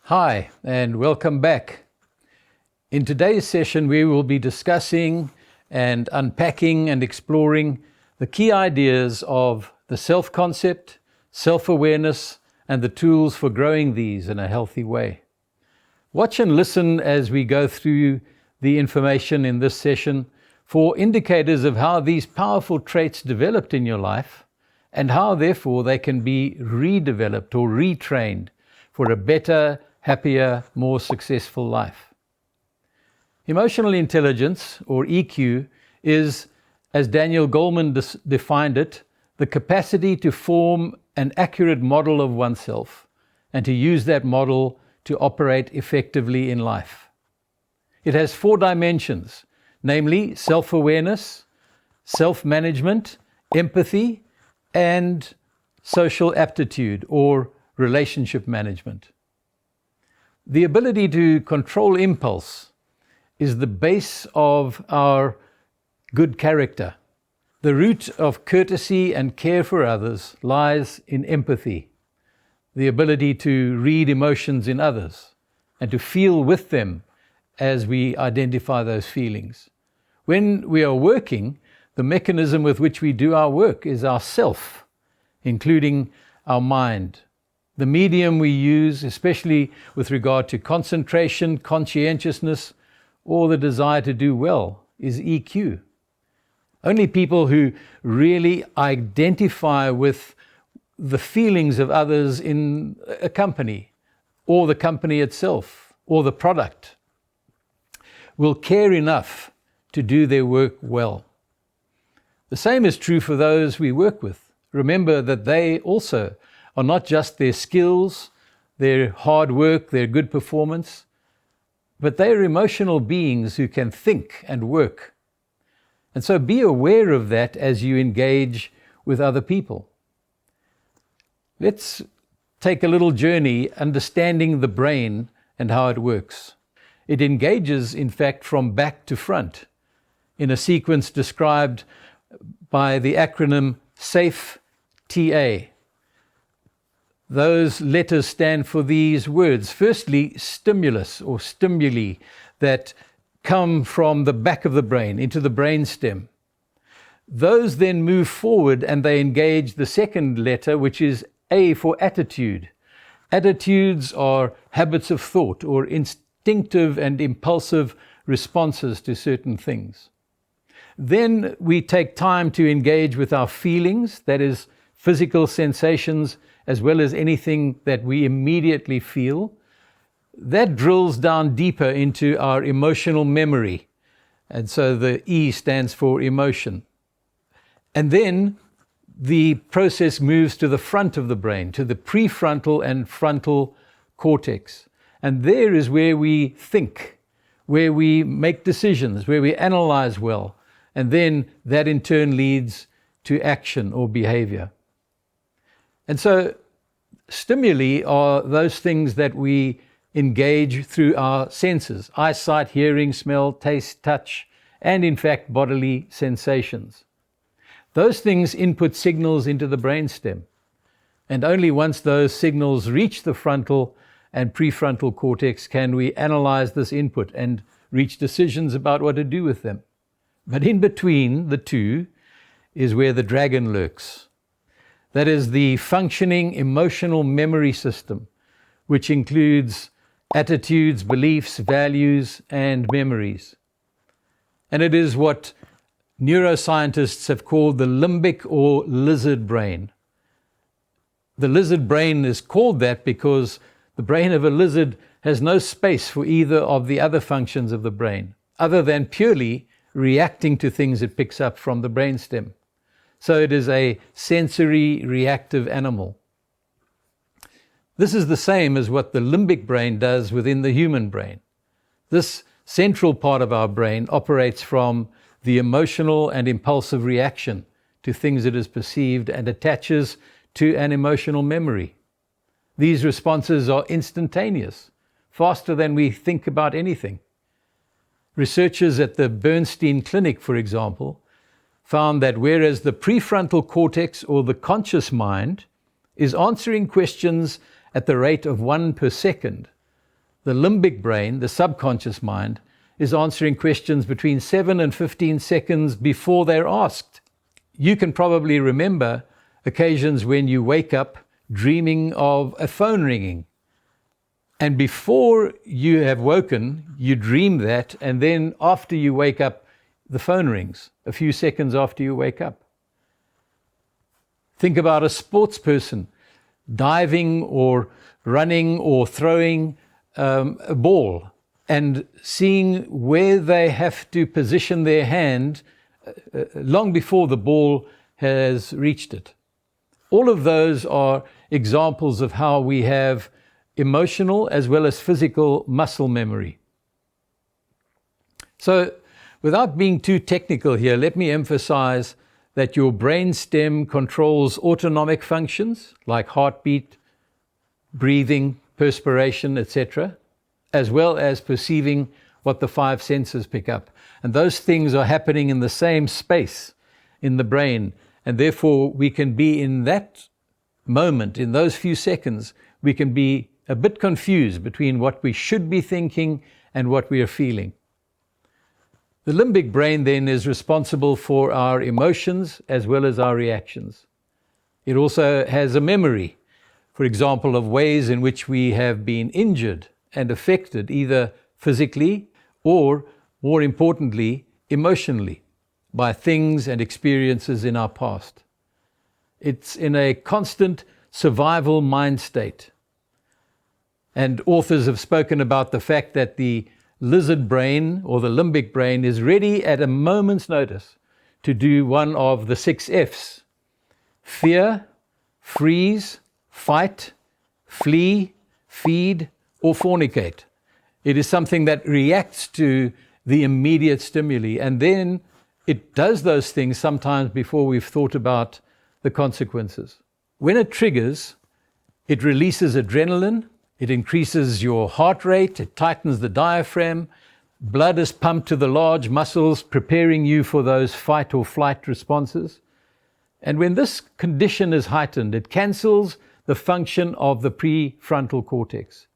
Hi, and welcome back. In today's session, we will be discussing and unpacking and exploring the key ideas of the self-concept, self-awareness, and the tools for growing these in a healthy way. Watch and listen as we go through the information in this session for indicators of how these powerful traits developed in your life and how, therefore, they can be redeveloped or retrained for a better, happier, more successful life. Emotional intelligence, or EQ, is, as Daniel Goleman defined it, the capacity to form an accurate model of oneself and to use that model to operate effectively in life. It has 4 dimensions, namely self-awareness, self-management, empathy, and social aptitude or relationship management. The ability to control impulse is the base of our good character. The root of courtesy and care for others lies in empathy, the ability to read emotions in others and to feel with them as we identify those feelings. When we are working, the mechanism with which we do our work is our self, including our mind. The medium we use, especially with regard to concentration, conscientiousness, or the desire to do well, is EQ. Only people who really identify with the feelings of others in a company, or the company itself, or the product, will care enough to do their work well. The same is true for those we work with. Remember that they also are not just their skills, their hard work, their good performance, but they are emotional beings who can think and work. And so be aware of that as you engage with other people. Let's take a little journey understanding the brain and how it works. It engages, in fact, from back to front in a sequence described by the acronym SAFE-TA. Those letters stand for these words. Firstly, stimulus or stimuli that come from the back of the brain into the brainstem. Those then move forward and they engage the second letter, which is A for attitude. Attitudes are habits of thought or instinctive and impulsive responses to certain things. Then we take time to engage with our feelings, that is, physical sensations, as well as anything that we immediately feel. That drills down deeper into our emotional memory. And so the E stands for emotion. And then the process moves to the front of the brain, to the prefrontal and frontal cortex. And there is where we think, where we make decisions, where we analyze well. And then that in turn leads to action or behavior. And so stimuli are those things that we engage through our senses: eyesight, hearing, smell, taste, touch, and in fact bodily sensations. Those things input signals into the brainstem. And only once those signals reach the frontal and prefrontal cortex can we analyze this input and reach decisions about what to do with them. But in between the two is where the dragon lurks. That is the functioning emotional memory system, which includes attitudes, beliefs, values, and memories. And it is what neuroscientists have called the limbic or lizard brain. The lizard brain is called that because the brain of a lizard has no space for either of the other functions of the brain, other than purely reacting to things it picks up from the brainstem. So it is a sensory reactive animal. This is the same as what the limbic brain does within the human brain. This central part of our brain operates from the emotional and impulsive reaction to things it is perceived and attaches to an emotional memory. These responses are instantaneous, faster than we think about anything. Researchers at the Bernstein Clinic, for example, found that whereas the prefrontal cortex or the conscious mind is answering questions at the rate of 1 per second, The limbic brain, the subconscious mind, is answering questions between 7 and 15 seconds before they're asked. You can probably remember occasions when you wake up dreaming of a phone ringing. And before you have woken, you dream that, and then after you wake up, the phone rings, a few seconds after you wake up. Think about a sports person diving or running or throwing a ball and seeing where they have to position their hand long before the ball has reached it. All of those are examples of how we have emotional as well as physical muscle memory. So, without being too technical here, let me emphasize that your brain stem controls autonomic functions like heartbeat, breathing, perspiration, etc., as well as perceiving what the 5 senses pick up. And those things are happening in the same space in the brain, and therefore we can be in that moment, in those few seconds, we can be a bit confused between what we should be thinking and what we are feeling. The limbic brain then is responsible for our emotions as well as our reactions. It also has a memory, for example, of ways in which we have been injured and affected either physically or, more importantly, emotionally by things and experiences in our past. It's in a constant survival mind state. And authors have spoken about the fact that the lizard brain or the limbic brain is ready at a moment's notice to do one of the 6 F's: fear, freeze, fight, flee, feed, or fornicate. It is something that reacts to the immediate stimuli, and then it does those things sometimes before we've thought about the consequences. When it triggers, it releases adrenaline, it increases your heart rate, it tightens the diaphragm, blood is pumped to the large muscles, preparing you for those fight or flight responses. And when this condition is heightened, it cancels the function of the prefrontal cortex.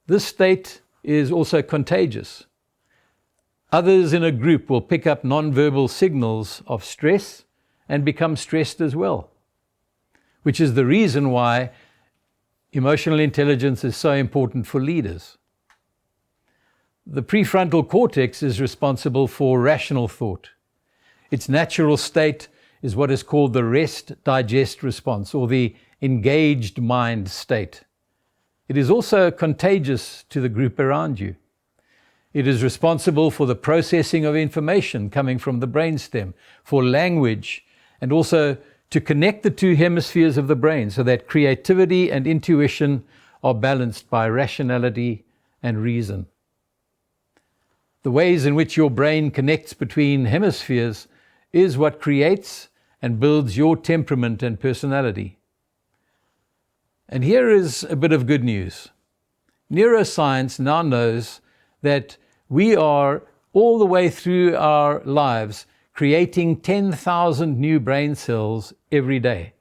This state is also contagious. Others in a group will pick up nonverbal signals of stress and become stressed as well, which is the reason why emotional intelligence is so important for leaders. The prefrontal cortex is responsible for rational thought. Its natural state is what is called the rest-digest response, or the engaged mind state. It is also contagious to the group around you. It is responsible for the processing of information coming from the brainstem, for language, and also to connect the 2 hemispheres of the brain so that creativity and intuition are balanced by rationality and reason. The ways in which your brain connects between hemispheres is what creates and builds your temperament and personality. And here is a bit of good news. Neuroscience now knows that we are, all the way through our lives, creating 10,000 new brain cells every day.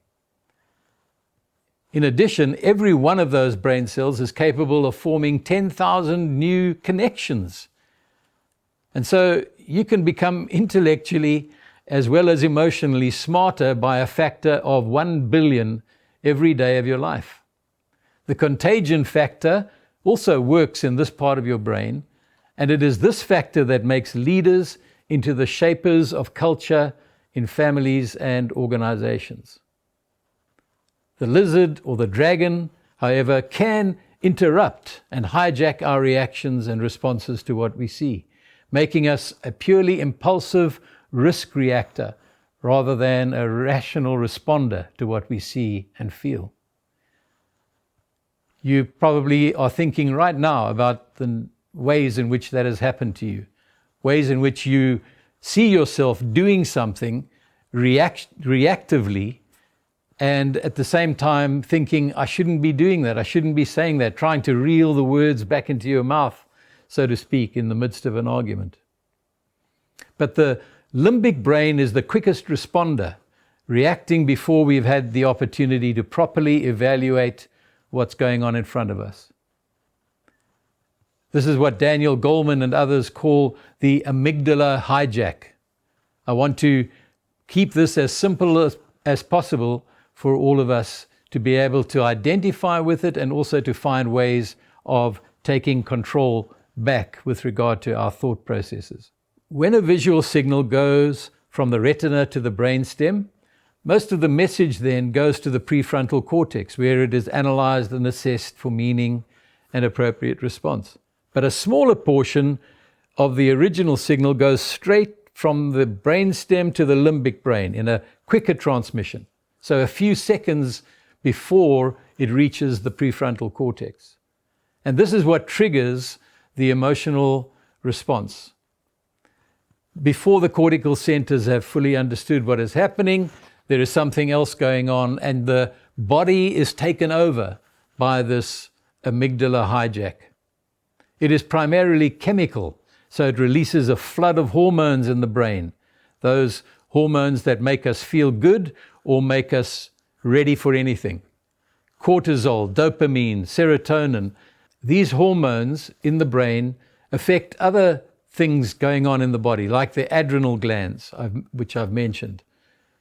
In addition, every one of those brain cells is capable of forming 10,000 new connections. And so you can become intellectually as well as emotionally smarter by a factor of 1 billion every day of your life. The contagion factor also works in this part of your brain, and it is this factor that makes leaders into the shapers of culture in families and organizations. The lizard or the dragon, however, can interrupt and hijack our reactions and responses to what we see, making us a purely impulsive risk reactor rather than a rational responder to what we see and feel. You probably are thinking right now about the ways in which that has happened to you, ways in which you see yourself doing something reactively and at the same time thinking, I shouldn't be doing that, I shouldn't be saying that, trying to reel the words back into your mouth, so to speak, in the midst of an argument. But the limbic brain is the quickest responder, reacting before we've had the opportunity to properly evaluate what's going on in front of us. This is what Daniel Goleman and others call the amygdala hijack. I want to keep this as simple as possible for all of us to be able to identify with it and also to find ways of taking control back with regard to our thought processes. When a visual signal goes from the retina to the brainstem, most of the message then goes to the prefrontal cortex, where it is analyzed and assessed for meaning and appropriate response. But a smaller portion of the original signal goes straight from the brainstem to the limbic brain in a quicker transmission. So a few seconds before it reaches the prefrontal cortex. And this is what triggers the emotional response. Before the cortical centers have fully understood what is happening, there is something else going on, and the body is taken over by this amygdala hijack. It is primarily chemical, so it releases a flood of hormones in the brain, those hormones that make us feel good or make us ready for anything. Cortisol, dopamine, serotonin, these hormones in the brain affect other things going on in the body, like the adrenal glands, which I've mentioned.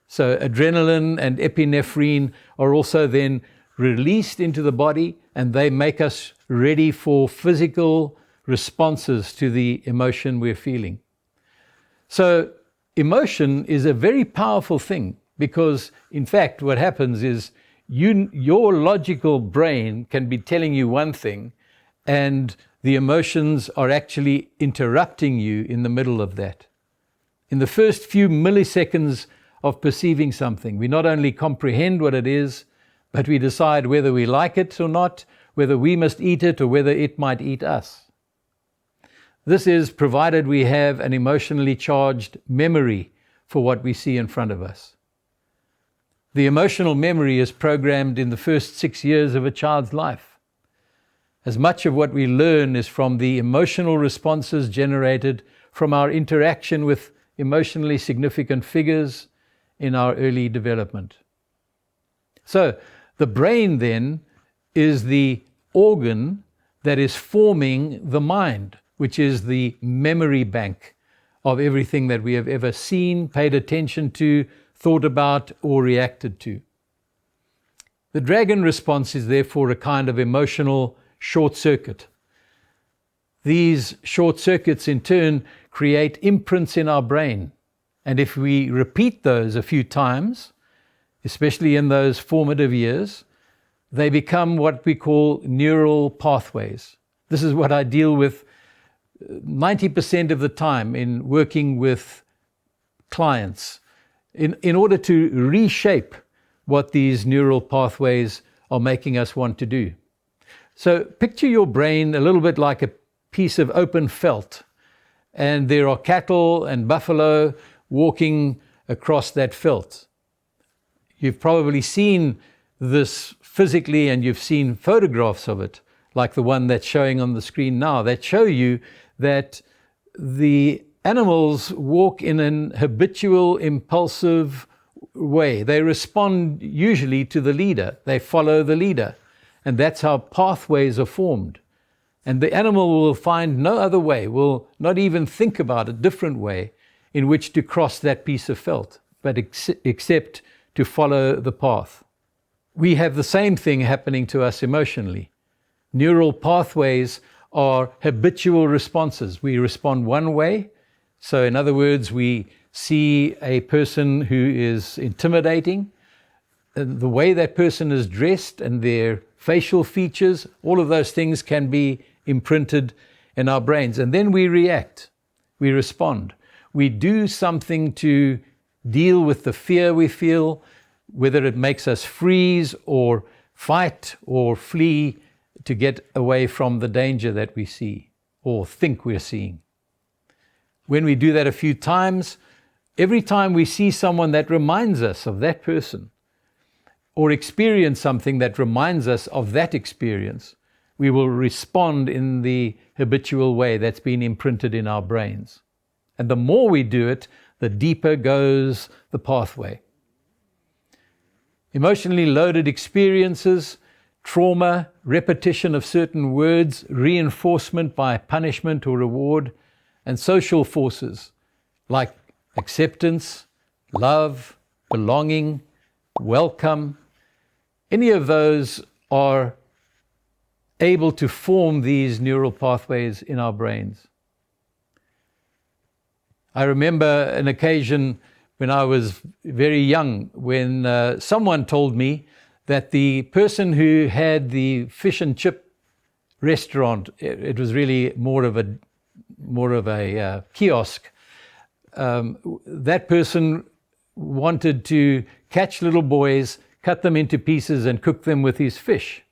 So adrenaline and epinephrine are also then released into the body, and they make us ready for physical responses to the emotion we're feeling. So emotion is a very powerful thing, because in fact what happens is your logical brain can be telling you one thing, and the emotions are actually interrupting you in the middle of that. In the first few milliseconds of perceiving something, we not only comprehend what it is, but we decide whether we like it or not, whether we must eat it or whether it might eat us. This is provided we have an emotionally charged memory for what we see in front of us. The emotional memory is programmed in the first 6 years of a child's life. As much of what we learn is from the emotional responses generated from our interaction with emotionally significant figures in our early development. So the brain then is the organ that is forming the mind, which is the memory bank of everything that we have ever seen, paid attention to, thought about, or reacted to. The dragon response is therefore a kind of emotional short circuit. These short circuits in turn create imprints in our brain. And if we repeat those a few times, especially in those formative years, they become what we call neural pathways. This is what I deal with 90% of the time in working with clients in order to reshape what these neural pathways are making us want to do. So picture your brain a little bit like a piece of open felt, and there are cattle and buffalo walking across that felt. You've probably seen this physically, and you've seen photographs of it, like the one that's showing on the screen now, that show you that the animals walk in an habitual, impulsive way. They respond usually to the leader. They follow the leader. And that's how pathways are formed. And the animal will find no other way, will not even think about a different way in which to cross that piece of felt, but except to follow the path. We have the same thing happening to us emotionally. Neural pathways are habitual responses. We respond one way. So in other words, we see a person who is intimidating, the way that person is dressed and their facial features, all of those things can be imprinted in our brains. And then we react, we respond. We do something to deal with the fear we feel, whether it makes us freeze or fight or flee to get away from the danger that we see or think we're seeing. When we do that a few times, every time we see someone that reminds us of that person or experience something that reminds us of that experience, we will respond in the habitual way that's been imprinted in our brains. And the more we do it, the deeper goes the pathway. Emotionally loaded experiences trauma, repetition of certain words, reinforcement by punishment or reward, and social forces like acceptance, love, belonging, welcome. Any of those are able to form these neural pathways in our brains. I remember an occasion when I was very young when someone told me that the person who had the fish and chip restaurant, it was really more of a kiosk, that person wanted to catch little boys, cut them into pieces and cook them with his fish.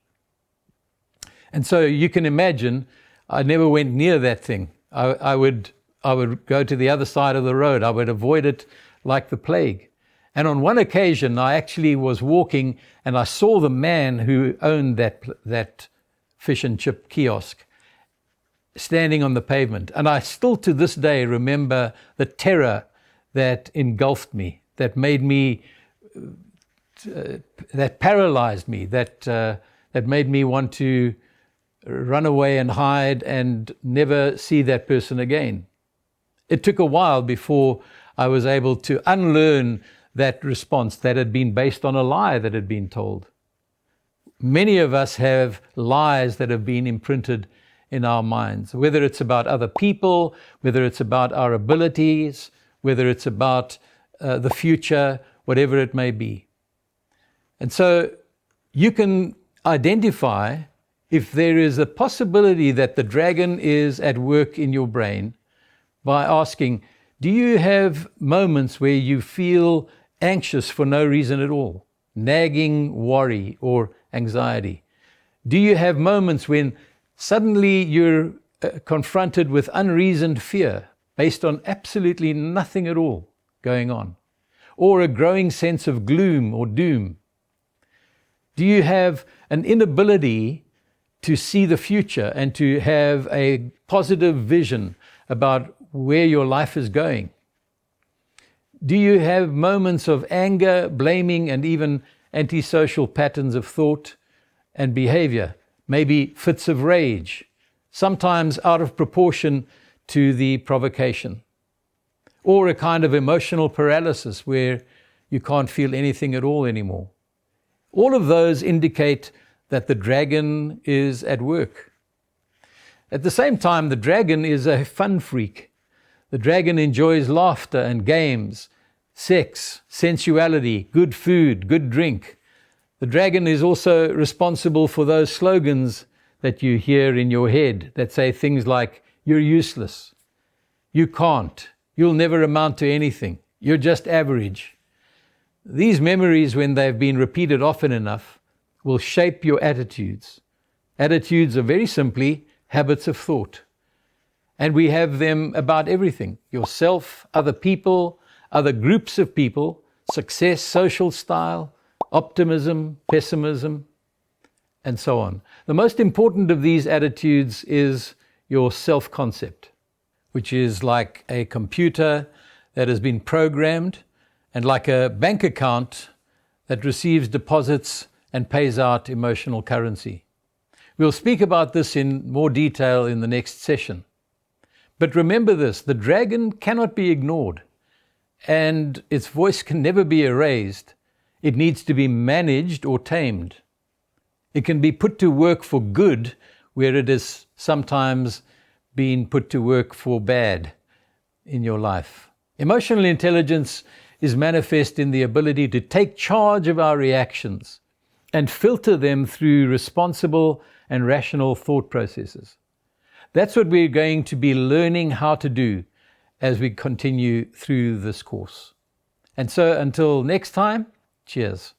And so you can imagine, I never went near that thing. I would go to the other side of the road. I would avoid it like the plague. And on one occasion, I actually was walking and I saw the man who owned that fish and chip kiosk standing on the pavement. And I still to this day remember the terror that engulfed me, that made me, that paralyzed me, that made me want to run away and hide and never see that person again. It took a while before I was able to unlearn that response that had been based on a lie that had been told. Many of us have lies that have been imprinted in our minds, whether it's about other people, whether it's about our abilities, whether it's about the future, whatever it may be. And so you can identify if there is a possibility that the dragon is at work in your brain by asking, do you have moments where you feel anxious for no reason at all? Nagging worry or anxiety? Do you have moments when suddenly you're confronted with unreasoned fear based on absolutely nothing at all going on? Or a growing sense of gloom or doom? Do you have an inability to see the future and to have a positive vision about where your life is going? Do you have moments of anger, blaming, and even antisocial patterns of thought and behavior? Maybe fits of rage, sometimes out of proportion to the provocation. Or a kind of emotional paralysis where you can't feel anything at all anymore. All of those indicate that the dragon is at work. At the same time, the dragon is a fun freak. The dragon enjoys laughter and games, sex, sensuality, good food, good drink. The dragon is also responsible for those slogans that you hear in your head that say things like, you're useless, you can't, you'll never amount to anything, you're just average. These memories, when they've been repeated often enough, will shape your attitudes. Attitudes are very simply habits of thought. And we have them about everything: yourself, other people, other groups of people, success, social style, optimism, pessimism, and so on. The most important of these attitudes is your self-concept, which is like a computer that has been programmed and like a bank account that receives deposits and pays out emotional currency. We'll speak about this in more detail in the next session. But remember this: the dragon cannot be ignored, and its voice can never be erased. It needs to be managed or tamed. It can be put to work for good where it has sometimes been put to work for bad in your life. Emotional intelligence is manifest in the ability to take charge of our reactions and filter them through responsible and rational thought processes. That's what we're going to be learning how to do as we continue through this course. And so until next time, cheers.